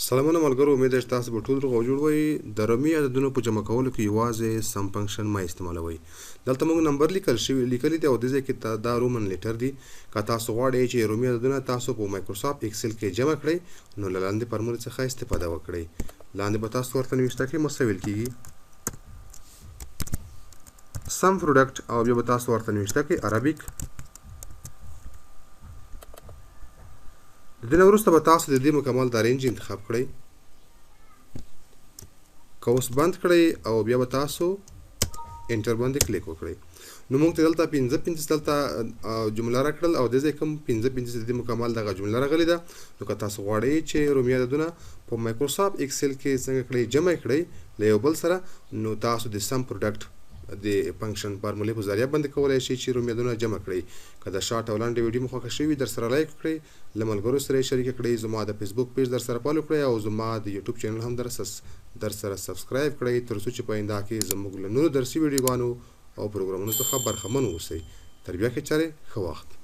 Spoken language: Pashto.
سلامونه ملګرو، امید ده چې تاسو به ټول روغ او جوړ وئ. د رومي عددونو په جمع کولو کې یوازې سم فنکشن مه استعمالوئ. دلته موږ نمبر لیکلی دی او د ځای کې دا رومن لیټر دی. که تاسو غواړئ چې رومي عددونه تاسو په مایکروسافټ اکسل کې جمع کړئ نو له لاندې فارمولې څخه استفاده وکړئ. لاندې به تاسو ورته نوشته کړئ مساوي کیږي سم پروډکټ او بیا به تاسو ورته نوشته کړئ عربیک. د دې نه وروسته به تاسو د دې مکمل دا رینج انتخاب کړئ، قوس بند کړئ او بیا به تاسو انټر باندې کلیک وکړئ. نو موږ ته دلته 55 دلته جمله راکړل او د دې کوم 55 د دې مکمل دغه جمله راغلې ده. نو که تاسو غواړئ چې رومي عددونه په مایکروسافټ اکسل کې څنګه کړئ جمع کړئ له یو بل سره، نو تاسو د سم پروډکټ د فنکشن فارمولې په ذریعه باندې کولای شئ چې رومي عددونه جمع کړئ. که د شارټ او لنډې ویډیو مو خوښه شوي درسره لایک کړئ، له ملګرو سره یې شریکه کړئ، زما د فیسبوک پیج درسره فالو کړئ او زما د یوټیوب چینل هم درسره سبسکرایب کړئ، تر څو چې په آینده کې زموږ له نورو درسي ویډیوګانو او پروګرامونو څخه برخمن اوسئ. تر بیا کې چارې ښه وخت.